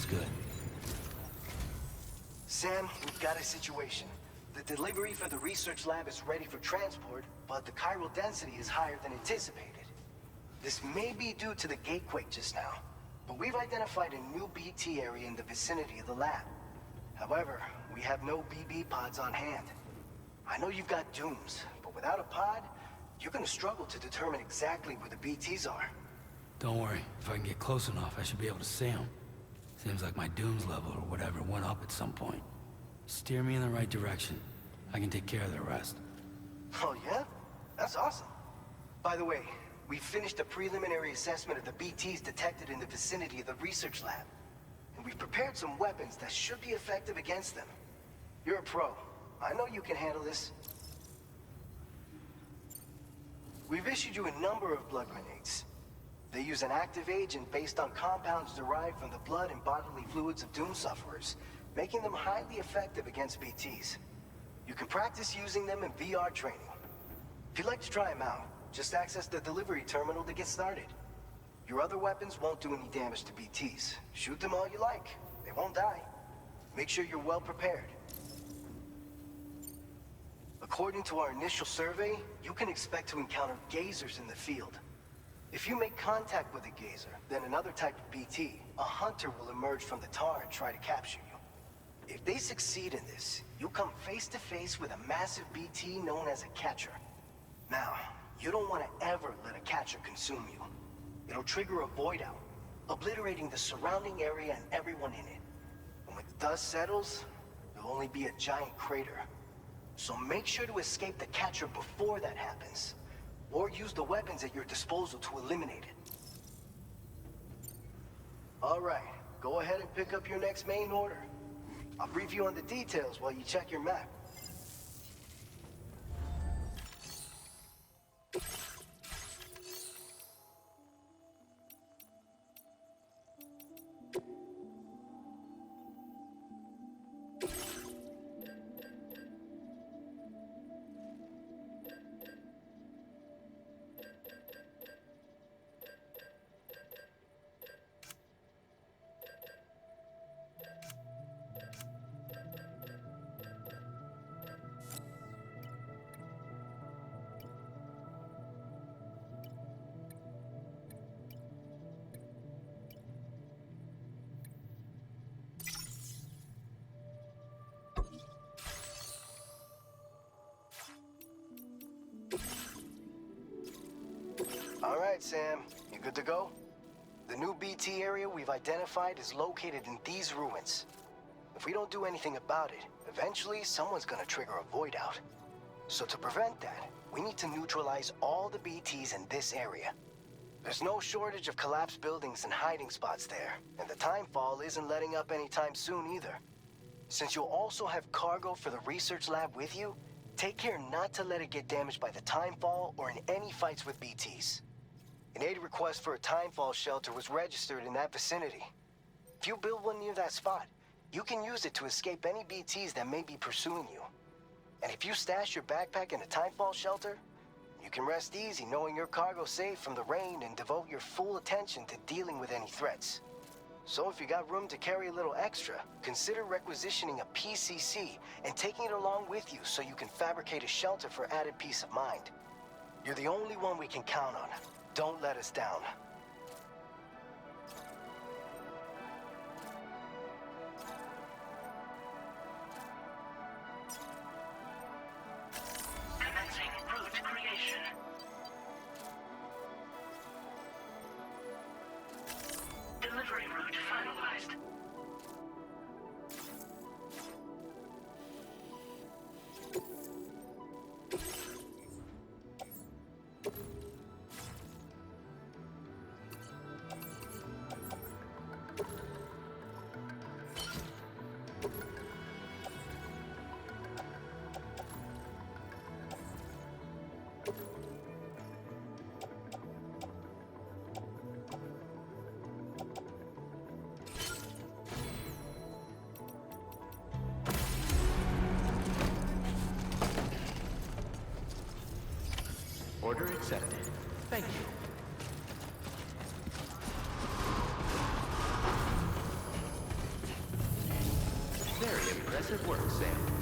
good. Sam, we've got a situation. The delivery for the research lab is ready for transport, but the chiral density is higher than anticipated. This may be due to the gatequake just now, but we've identified a new BT area in the vicinity of the lab. However, we have no BB pods on hand. I know you've got dooms, but without a pod, you're gonna struggle to determine exactly where the BTs are. Don't worry, if I can get close enough, I should be able to see them. Seems like my dooms level or whatever went up at some point. Steer me in the right direction. I can take care of the rest. Oh yeah? That's awesome. By the way, we finished a preliminary assessment of the BTs detected in the vicinity of the research lab. And we've prepared some weapons that should be effective against them. You're a pro. I know you can handle this. We've issued you a number of blood grenades. They use an active agent based on compounds derived from the blood and bodily fluids of Doom sufferers, making them highly effective against BTs. You can practice using them in VR training. If you'd like to try them out, just access the delivery terminal to get started. Your other weapons won't do any damage to BTs. Shoot them all you like. They won't die. Make sure you're well prepared. According to our initial survey, you can expect to encounter gazers in the field. If you make contact with a gazer, then another type of BT, a hunter will emerge from the tar and try to capture you. If they succeed in this, you'll come face to face with a massive BT known as a catcher. Now, you don't want to ever let a catcher consume you. It'll trigger a void out, obliterating the surrounding area and everyone in it. And when the dust settles, there'll only be a giant crater. So make sure to escape the catcher before that happens. Or use the weapons at your disposal to eliminate it. Alright, go ahead and pick up your next main order. I'll brief you on the details while you check your map. Alright, Sam. You good to go? The new BT area we've identified is located in these ruins. If we don't do anything about it, eventually someone's gonna trigger a void out. So to prevent that, we need to neutralize all the BTs in this area. There's no shortage of collapsed buildings and hiding spots there, and the timefall isn't letting up anytime soon either. Since you'll also have cargo for the research lab with you, take care not to let it get damaged by the timefall or in any fights with BTs. An aid request for a timefall shelter was registered in that vicinity. If you build one near that spot, you can use it to escape any BTs that may be pursuing you. And if you stash your backpack in a timefall shelter, you can rest easy knowing your cargo's safe from the rain and devote your full attention to dealing with any threats. So if you got room to carry a little extra, consider requisitioning a PCC and taking it along with you so you can fabricate a shelter for added peace of mind. You're the only one we can count on. Don't let us down. Commencing route creation. Delivery route finalized. Order accepted. Thank you. Impressive work, Sam.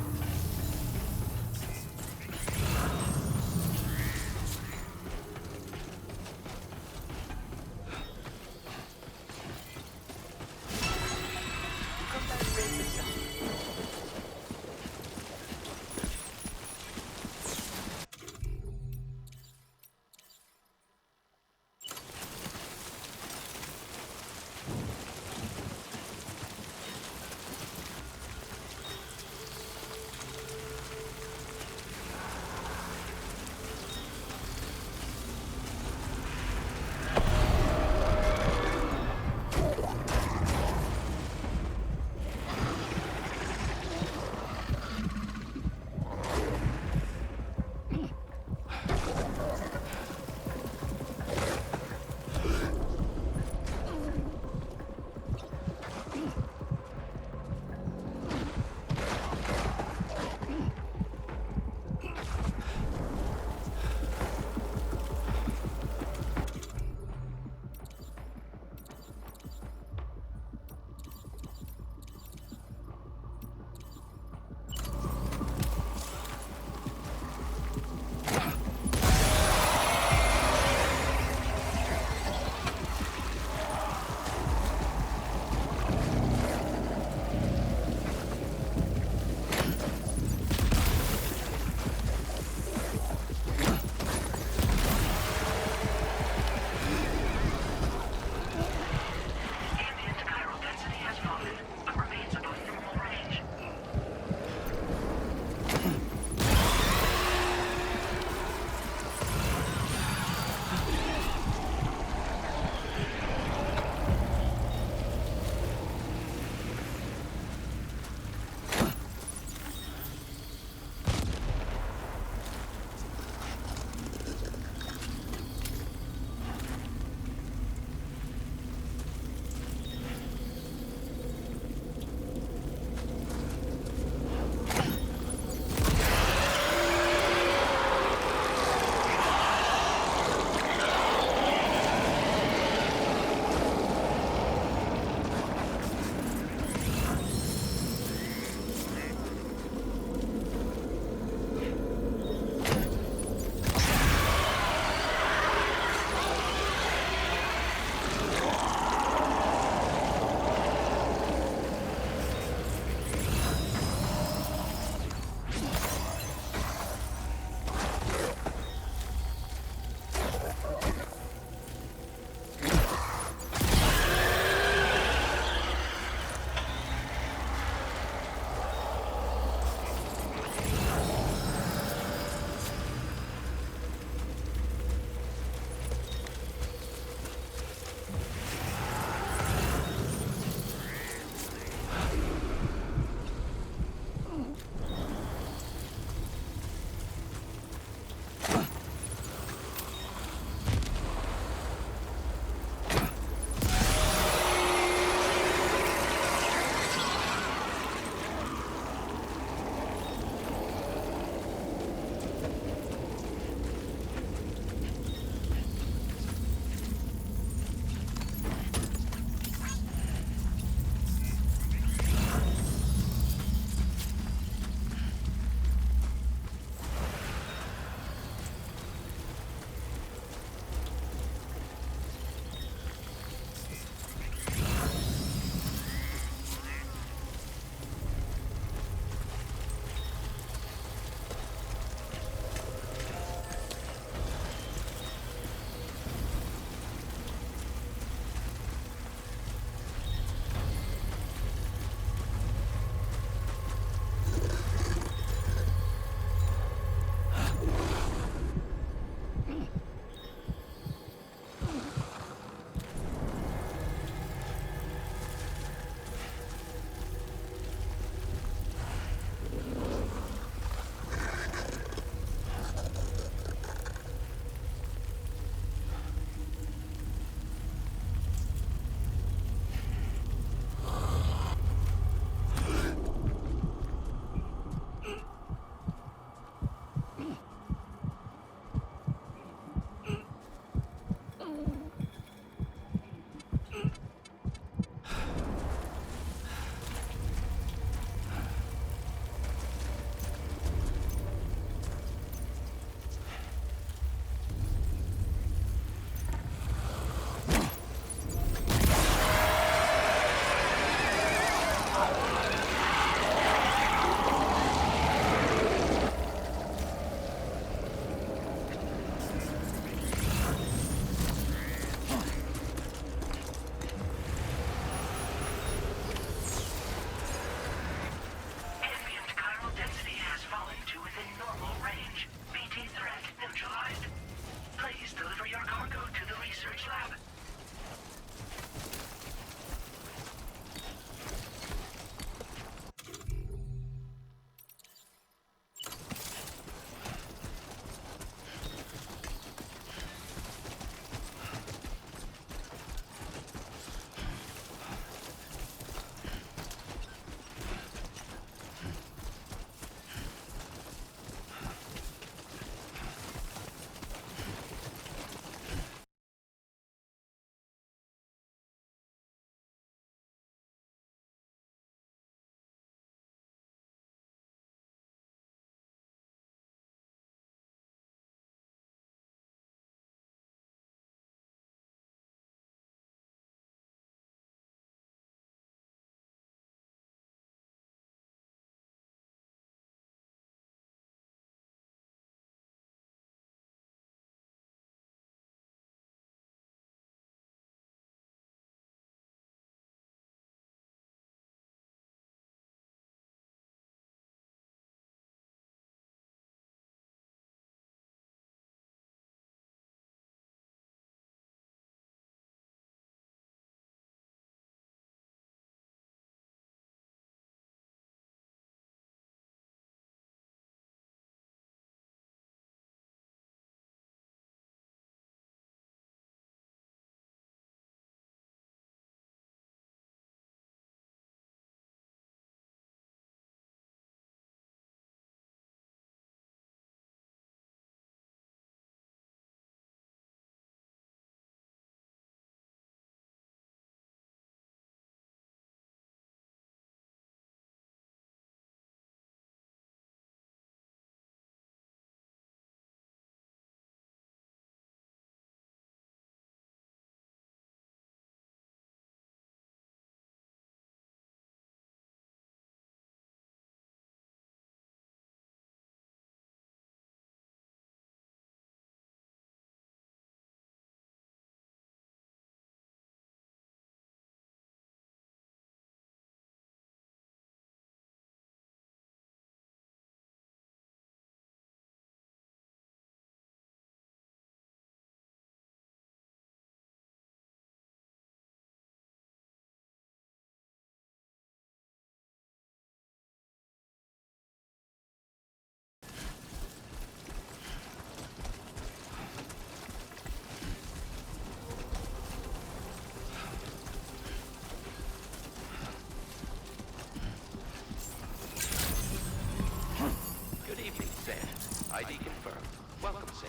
ID confirmed. Welcome, Sam.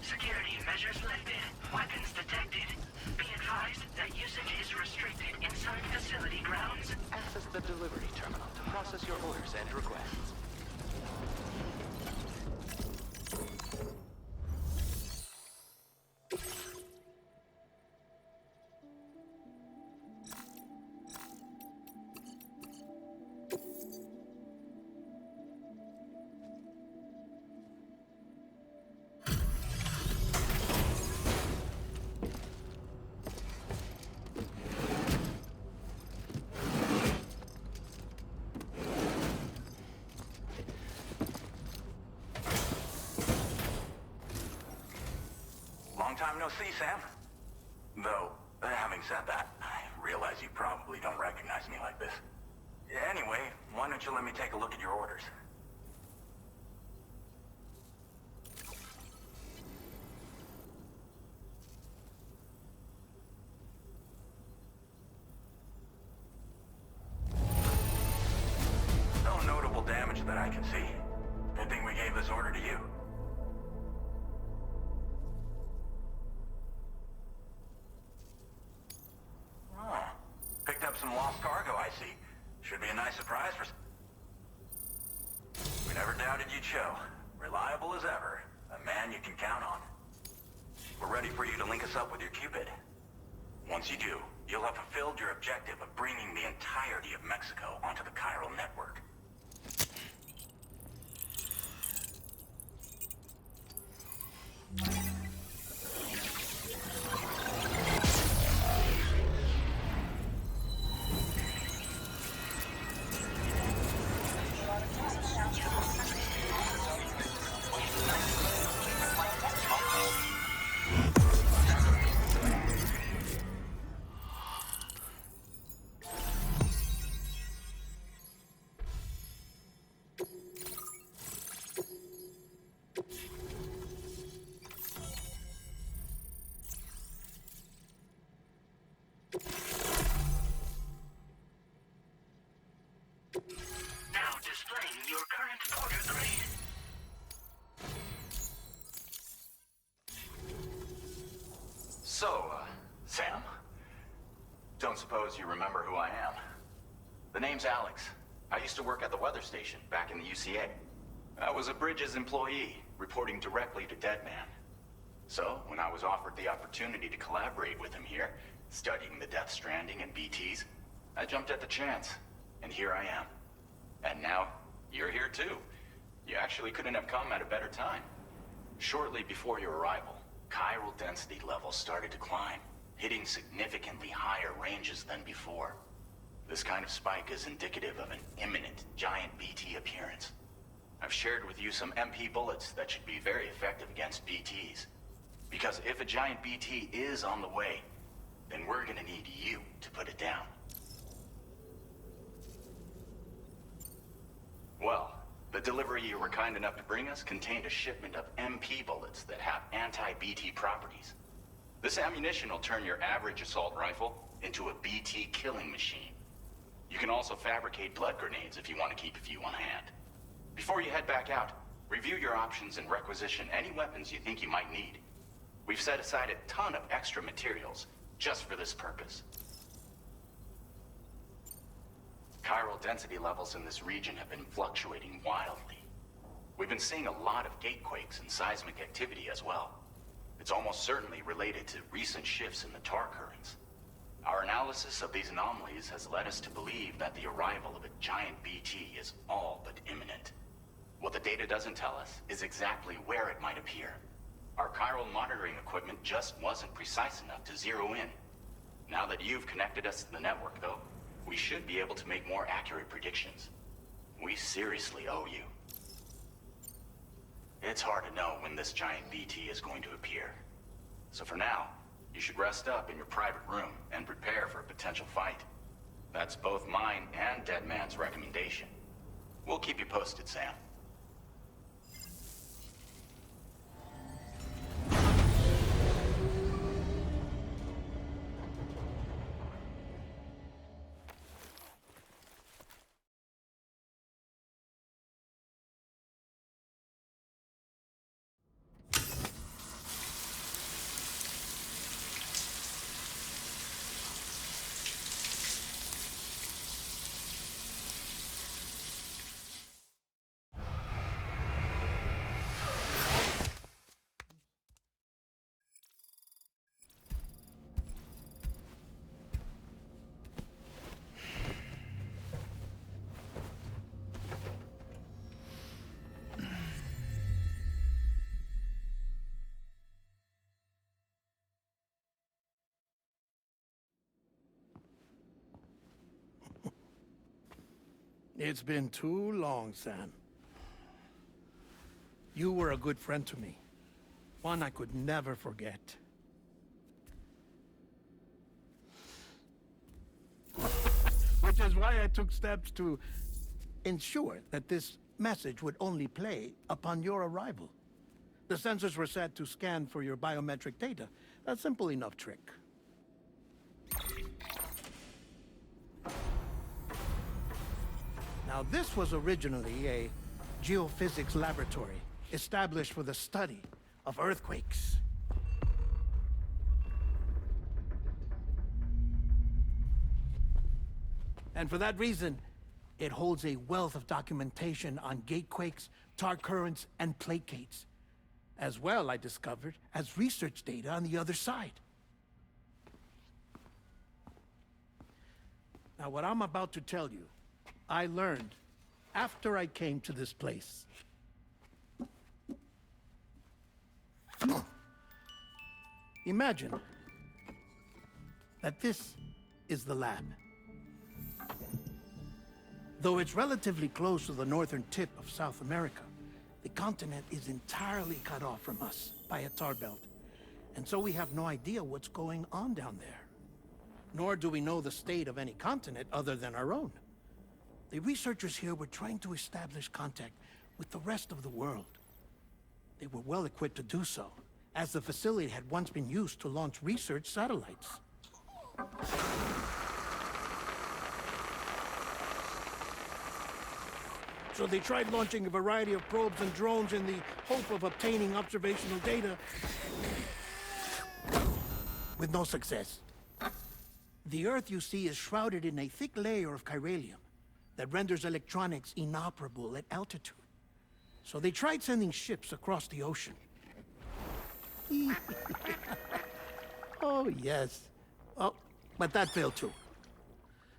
Security measures lifted. Weapons detected. Be advised that usage is restricted inside facility grounds. Access the delivery terminal to process your orders and requests. Long time no see, Sam. Though, having said that, I realize you probably don't recognize me like this. Anyway, why don't you let me take a look at your orders? No notable damage that I can see. Good thing we gave this order to you. Oh, picked up some lost cargo, I see. Should be a nice surprise for... We never doubted you'd show. Reliable as ever. A man you can count on. We're ready for you to link us up with your Cupid. Once you do, you'll have fulfilled your objective of bringing the entirety of Mexico onto the chiral network. Now displaying your current order grade. So, Sam? Don't suppose you remember who I am? The name's Alex. I used to work at the weather station back in the UCA. I was a Bridges employee, reporting directly to Deadman. So, when I was offered the opportunity to collaborate with him here, studying the Death Stranding and BTs, I jumped at the chance, and here I am. And now, you're here too. You actually couldn't have come at a better time. Shortly before your arrival, chiral density levels started to climb, hitting significantly higher ranges than before. This kind of spike is indicative of an imminent giant BT appearance. I've shared with you some MP bullets that should be very effective against BTs. Because if a giant BT is on the way, then we're gonna need you to put it down. Well, the delivery you were kind enough to bring us contained a shipment of MP bullets that have anti-BT properties. This ammunition will turn your average assault rifle into a BT killing machine. You can also fabricate blood grenades if you want to keep a few on hand. Before you head back out, review your options and requisition any weapons you think you might need. We've set aside a ton of extra materials just for this purpose. Chiral density levels in this region have been fluctuating wildly. We've been seeing a lot of gatequakes and seismic activity as well. It's almost certainly related to recent shifts in the tar currents. Our analysis of these anomalies has led us to believe that the arrival of a giant BT is all but imminent. What the data doesn't tell us is exactly where it might appear. Our chiral monitoring equipment just wasn't precise enough to zero in. Now that you've connected us to the network, though, we should be able to make more accurate predictions. We seriously owe you. It's hard to know when this giant BT is going to appear. So for now, you should rest up in your private room and prepare for a potential fight. That's both mine and Deadman's recommendation. We'll keep you posted, Sam. It's been too long, Sam. You were a good friend to me. One I could never forget. Which is why I took steps to ensure that this message would only play upon your arrival. The sensors were set to scan for your biometric data. A simple enough trick. Now, this was originally a geophysics laboratory established for the study of earthquakes. And for that reason, it holds a wealth of documentation on gatequakes, tar currents, and placates. As well, I discovered, as research data on the other side. Now, what I'm about to tell you, I learned after I came to this place. Imagine that this is the lab. Though it's relatively close to the northern tip of South America, the continent is entirely cut off from us by a tar belt. And so we have no idea what's going on down there. Nor do we know the state of any continent other than our own. The researchers here were trying to establish contact with the rest of the world. They were well equipped to do so, as the facility had once been used to launch research satellites. So they tried launching a variety of probes and drones in the hope of obtaining observational data, with no success. The Earth, you see, is shrouded in a thick layer of chiralium that renders electronics inoperable at altitude. So they tried sending ships across the ocean. Oh, yes. Oh, but that failed too.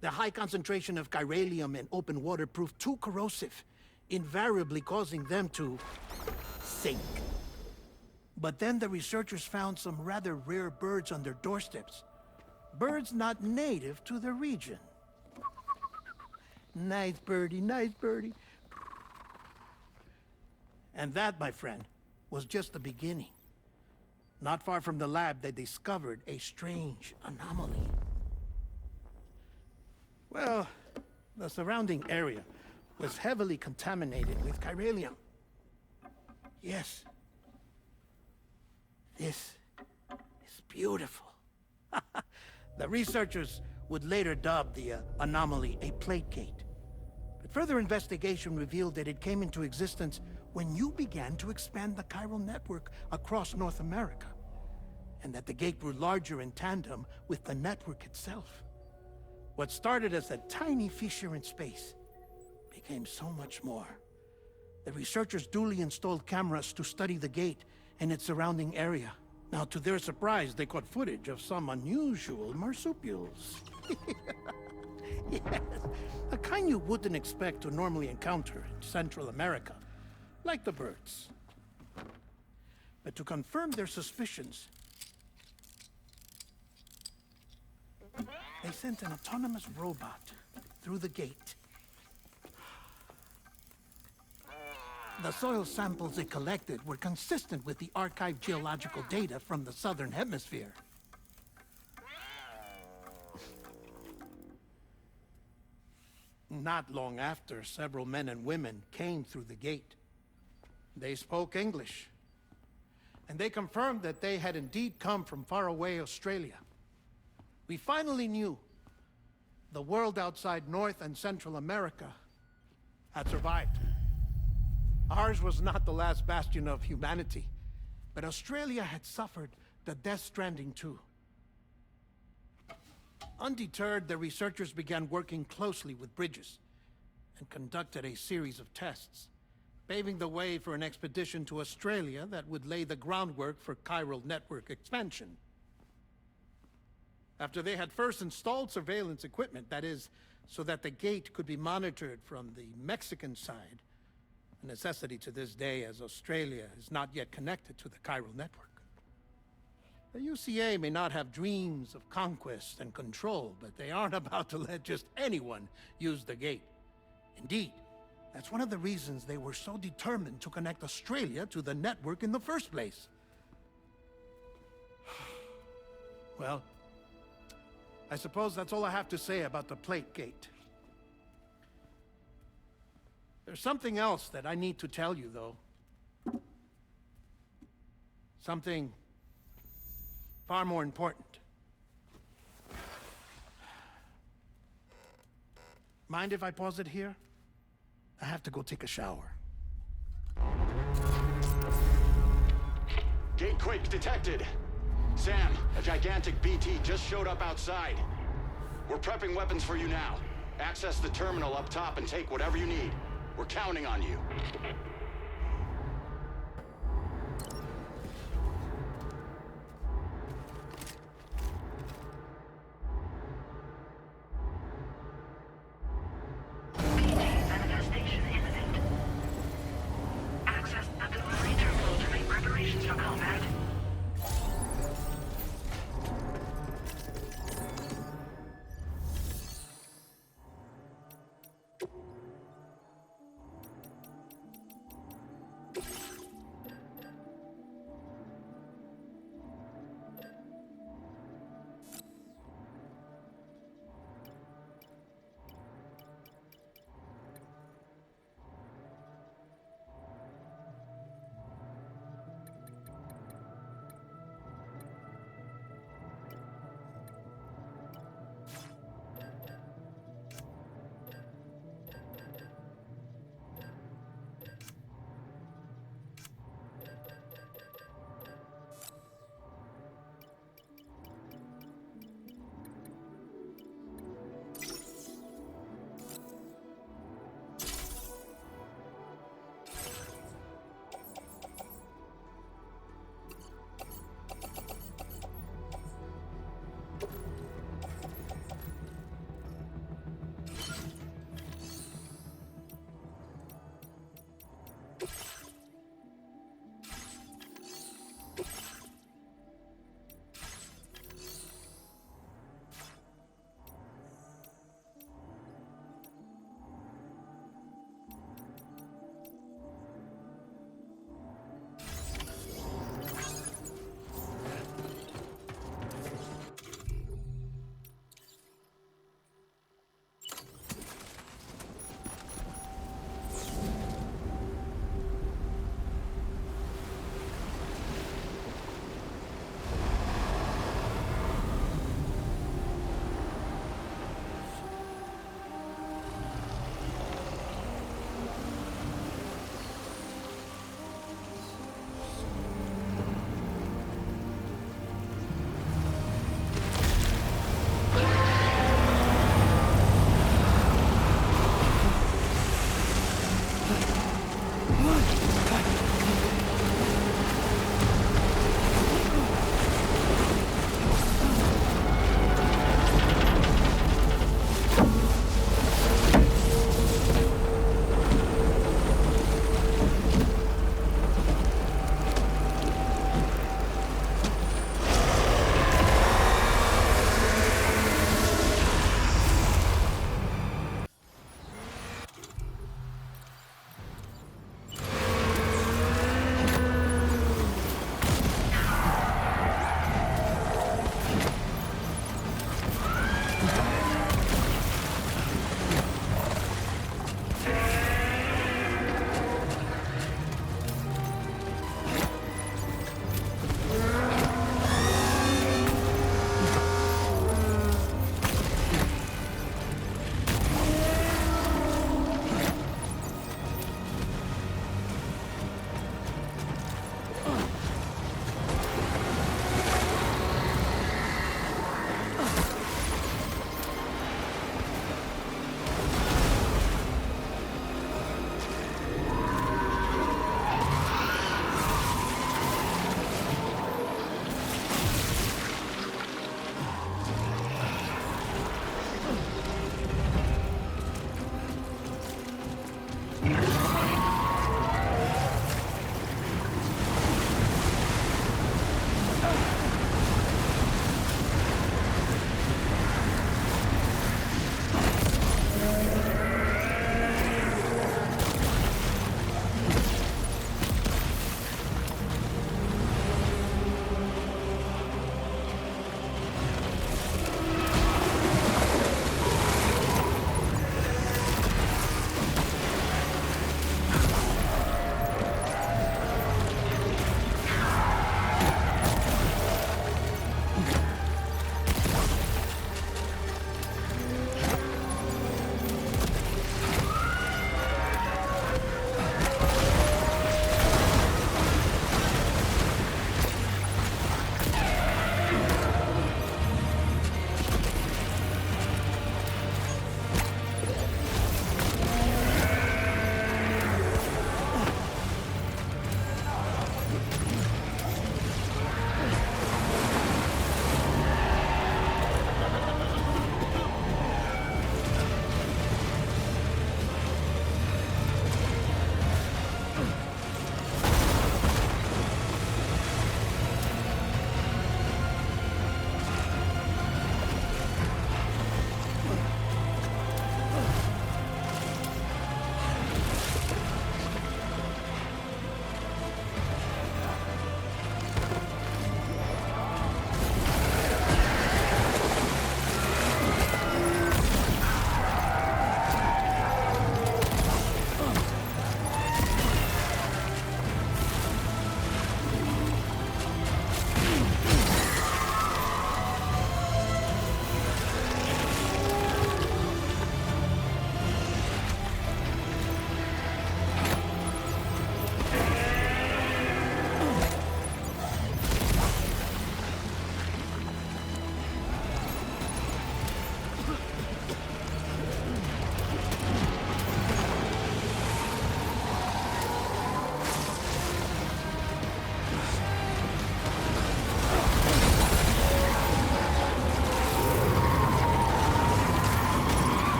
The high concentration of chiralium in open water proved too corrosive, invariably causing them to sink. But then the researchers found some rather rare birds on their doorsteps. Birds not native to the region. Nice birdie, nice birdie. And that, my friend, was just the beginning. Not far from the lab, they discovered a strange anomaly. Well, the surrounding area was heavily contaminated with chiralium. Yes. This is beautiful. The researchers would later dub the anomaly a plate gate. But further investigation revealed that it came into existence when you began to expand the chiral network across North America, and that the gate grew larger in tandem with the network itself. What started as a tiny fissure in space became so much more. The researchers duly installed cameras to study the gate and its surrounding area. Now, to their surprise, they caught footage of some unusual marsupials. Yes, a kind you wouldn't expect to normally encounter in Central America, like the birds. But to confirm their suspicions, they sent an autonomous robot through the gate. The soil samples it collected were consistent with the archived geological data from the southern hemisphere. Not long after, several men and women came through the gate. They spoke English, and they confirmed that they had indeed come from faraway Australia. We finally knew the world outside North and Central America had survived. Ours was not the last bastion of humanity, but Australia had suffered the death stranding too. Undeterred, the researchers began working closely with Bridges and conducted a series of tests, paving the way for an expedition to Australia that would lay the groundwork for chiral network expansion. After they had first installed surveillance equipment, that is, so that the gate could be monitored from the Mexican side, a necessity to this day as Australia is not yet connected to the chiral network. The UCA may not have dreams of conquest and control, but they aren't about to let just anyone use the gate. Indeed, that's one of the reasons they were so determined to connect Australia to the network in the first place. Well, I suppose that's all I have to say about the plate gate. There's something else that I need to tell you, though. Something far more important. Mind if I pause it here? I have to go take a shower. Gate quake detected. Sam, a gigantic BT just showed up outside. We're prepping weapons for you now. Access the terminal up top and take whatever you need. We're counting on you. BT manifestation imminent. Access the delivery terminal to make preparations for combat.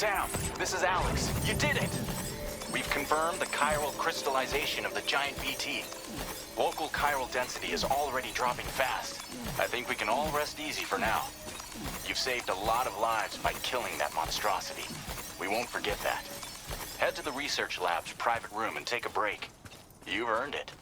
Sam, this is Alex. You did it! We've confirmed the chiral crystallization of the giant BT. Local chiral density is already dropping fast. I think we can all rest easy for now. You've saved a lot of lives by killing that monstrosity. We won't forget that. Head to the research lab's private room and take a break. You've earned it.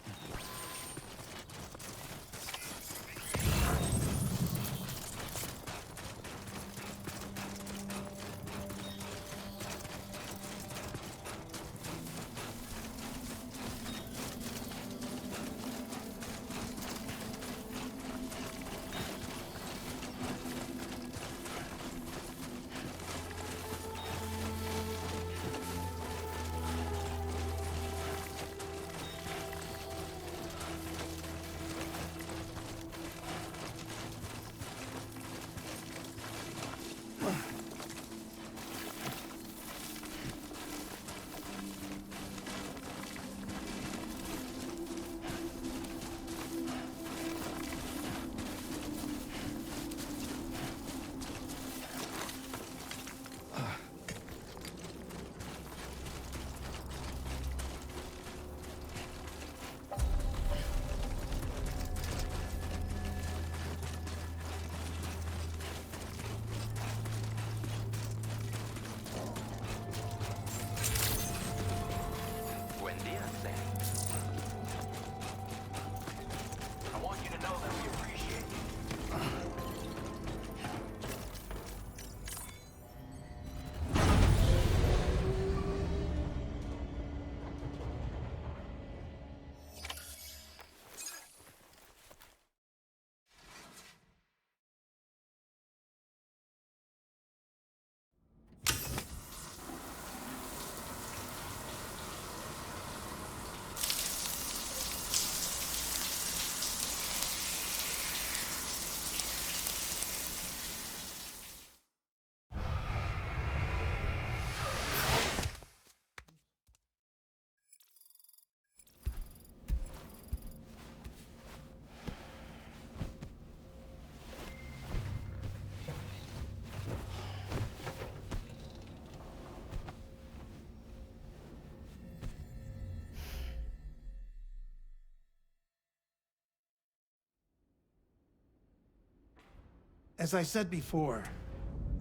As I said before,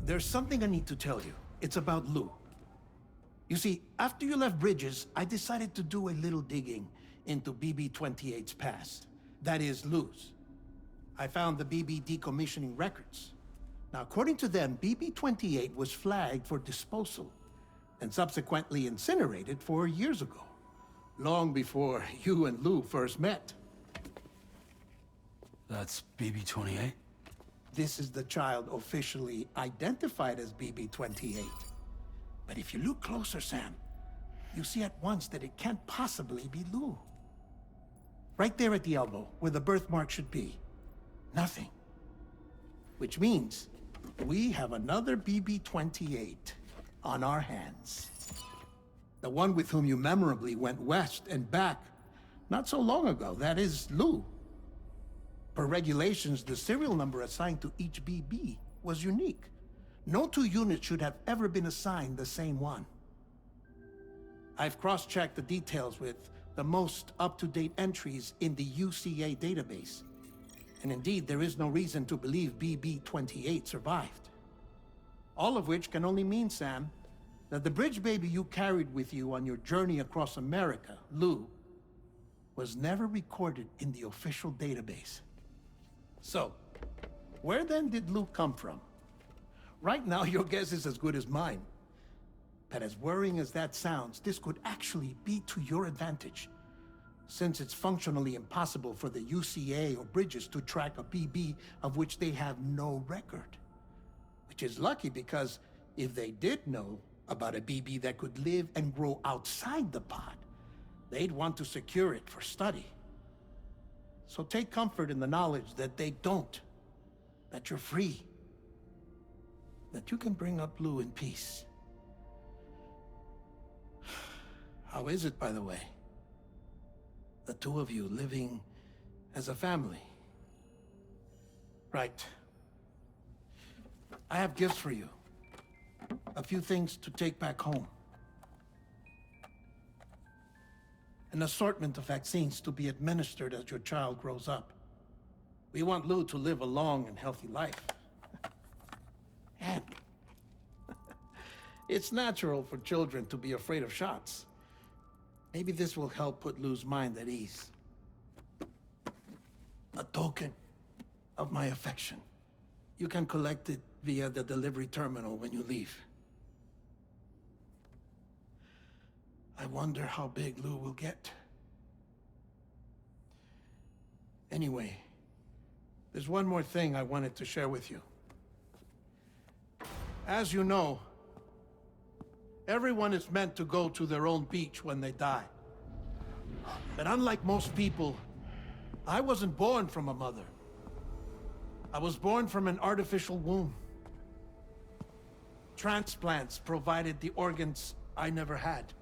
there's something I need to tell you. It's about Lou. You see, after you left Bridges, I decided to do a little digging into BB-28's past. That is, Lou's. I found the BB decommissioning records. Now, according to them, BB-28 was flagged for disposal and subsequently incinerated 4 years ago, long before you and Lou first met. That's BB-28? This is the child officially identified as BB-28. But if you look closer, Sam, you see at once that it can't possibly be Lou. Right there at the elbow, where the birthmark should be. Nothing. Which means we have another BB-28 on our hands. The one with whom you memorably went west and back not so long ago. That is Lou. Per regulations, the serial number assigned to each BB was unique. No two units should have ever been assigned the same one. I've cross-checked the details with the most up-to-date entries in the UCA database. And indeed, there is no reason to believe BB-28 survived. All of which can only mean, Sam, that the bridge baby you carried with you on your journey across America, Lou, was never recorded in the official database. So, where then did Lou come from? Right now, your guess is as good as mine. But as worrying as that sounds, this could actually be to your advantage, since it's functionally impossible for the UCA or Bridges to track a BB of which they have no record. Which is lucky, because if they did know about a BB that could live and grow outside the pod, they'd want to secure it for study. So take comfort in the knowledge that they don't, that you're free, that you can bring up Lou in peace. How is it, by the way? The two of you living as a family? Right. I have gifts for you. a few things to take back home. An assortment of vaccines to be administered as your child grows up. We want Lou to live a long and healthy life. And it's natural for children to be afraid of shots. Maybe this will help put Lou's mind at ease. A token of my affection. You can collect it via the delivery terminal when you leave. I wonder how big Lou will get. Anyway, there's one more thing I wanted to share with you. As you know, everyone is meant to go to their own beach when they die. But unlike most people, I wasn't born from a mother. I was born from an artificial womb. Transplants provided the organs I never had.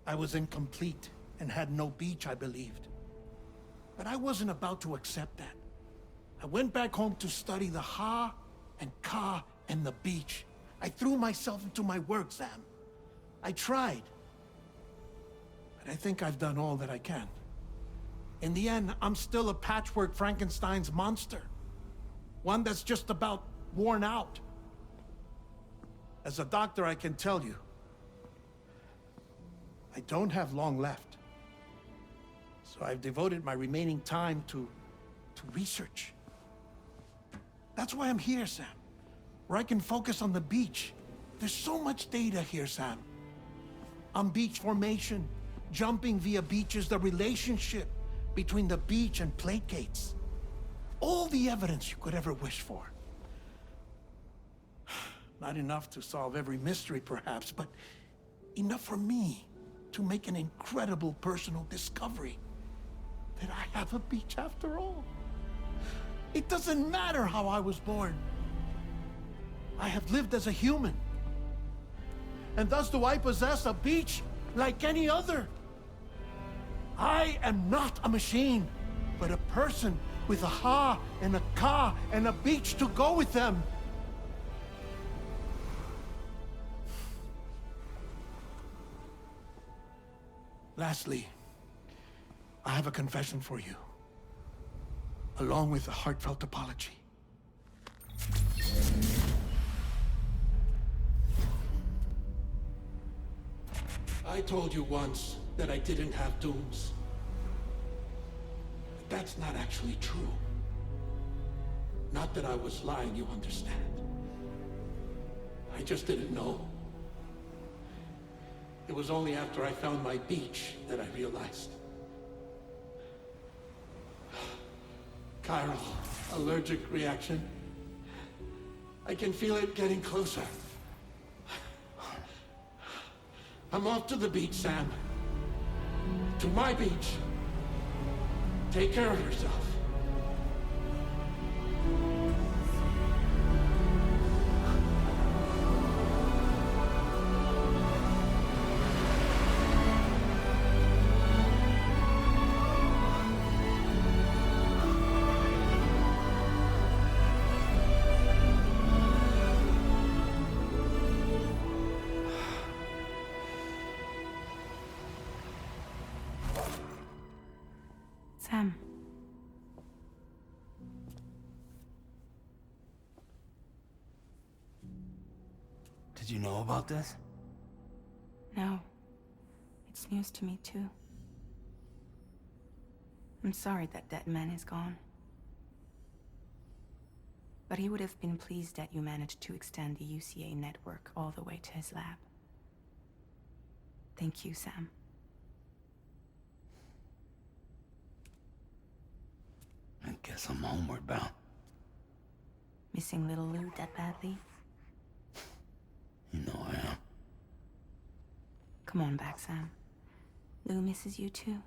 I was incomplete and had no beach, I believed. But I wasn't about to accept that. I went back home to study the Ha and Ka and the beach. I threw myself into my work, Sam. I tried. But I think I've done all that I can. In the end, I'm still a patchwork Frankenstein's monster. One that's just about worn out. As a doctor, I can tell you, I don't have long left. So I've devoted my remaining time to research. That's why I'm here, Sam. Where I can focus on the beach. There's so much data here, Sam. On beach formation, jumping via beaches, the relationship between the beach and plate gates. All the evidence you could ever wish for. Not enough to solve every mystery, perhaps, but enough for me to make an incredible personal discovery. That I have a beach after all. It doesn't matter how I was born. I have lived as a human. And thus do I possess a beach like any other. I am not a machine, but a person with a Ha and a Ka and a beach to go with them. Lastly, I have a confession for you, along with a heartfelt apology. I told you once that I didn't have dooms. But that's not actually true. Not that I was lying, you understand. I just didn't know. It was only after I found my beach that I realized. Chiral allergic reaction. I can feel it getting closer. I'm off to the beach, Sam. To my beach. Take care of yourself. Sam. Did you know about this? No. It's news to me, too. I'm sorry that that man is gone. But he would have been pleased that you managed to extend the UCA network all the way to his lab. Thank you, Sam. I guess I'm homeward bound. Missing little Lou that badly? You know I am. Come on back, Sam. Lou misses you too.